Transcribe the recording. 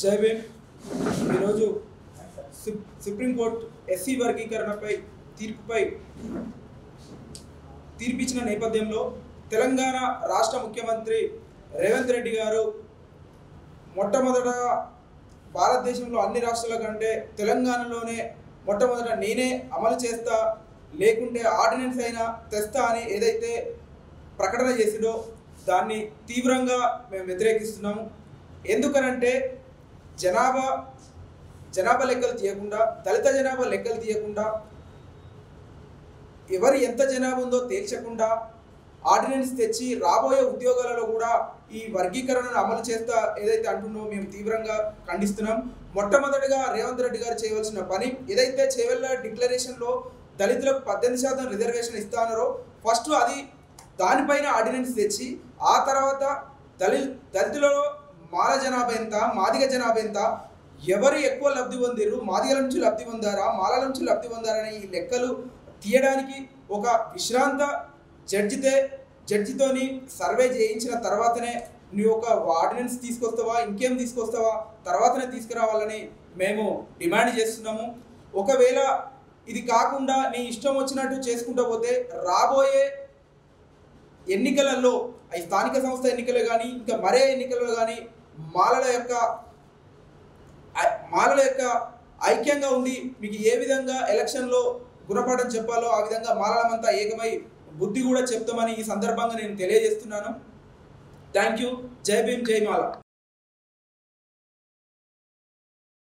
జై భీమ్. ఈరోజు supreme court SC వర్గీకరణపై తీర్పిచ్చిన నేపథ్యంలో తెలంగాణ రాష్ట్ర ముఖ్యమంత్రి రేవంత్ రెడ్డి గారు మొట్టమొదట భారతదేశంలో అన్ని రాష్ట్రాల కంటే తెలంగాణలోనే మొట్టమొదట నేనే అమలు చేస్తా, లేకుంటే ఆర్డినెన్స్ అయినా తెస్తా అని ఏదైతే ప్రకటన చేసిందో దాన్ని తీవ్రంగా మేము వ్యతిరేకిస్తున్నాము. ఎందుకనంటే జనాభా లెక్కలు తీయకుండా, దళిత జనాభా లెక్కలు తీయకుండా, ఎవరు ఎంత జనాభా ఉందో తేల్చకుండా ఆర్డినెన్స్ తెచ్చి రాబోయే ఉద్యోగాలలో కూడా ఈ వర్గీకరణను అమలు చేస్తా ఏదైతే అంటున్నామో మేము తీవ్రంగా ఖండిస్తున్నాం. మొట్టమొదటిగా రేవంత్ రెడ్డి గారు చేయవలసిన పని ఏదైతే చేవెళ్ళ డిక్లరేషన్లో దళితులకు 18% రిజర్వేషన్ ఇస్తానో ఫస్ట్ అది దానిపైన ఆర్డినెన్స్ తెచ్చి ఆ తర్వాత దళితులలో మాల జనాభా ఎంత, మాదిగ జనాభా ఎంత, ఎవరు ఎక్కువ లబ్ధి పొందిరు, మాదిగల నుంచి లబ్ధి పొందారా, మాలల నుంచి లబ్ధి పొందారని ఈ లెక్కలు తీయడానికి ఒక విశ్రాంత జడ్జితోని సర్వే చేయించిన తర్వాతనే నువ్వు ఒక ఆర్డినెన్స్ తీసుకొస్తావా, ఇంకేం తీసుకొస్తావా, తర్వాతనే తీసుకురావాలని మేము డిమాండ్ చేస్తున్నాము. ఒకవేళ ఇది కాకుండా నీ ఇష్టం వచ్చినట్టు చేసుకుంటూ పోతే రాబోయే ఎన్నికలలో, ఈ స్థానిక సంస్థ ఎన్నికలు కానీ ఇంకా మరే ఎన్నికలలో కానీ మాలల యొక్క ఐక్యంగా ఉండి మీకు ఏ విధంగా ఎలక్షన్లో గుణపాఠం చెప్పాలో ఆ విధంగా మాలలమంతా ఏకమై బుద్ధి కూడా చెప్తామని ఈ సందర్భంగా నేను తెలియజేస్తున్నాను. Thank you. జై భీమ్, జై మాల.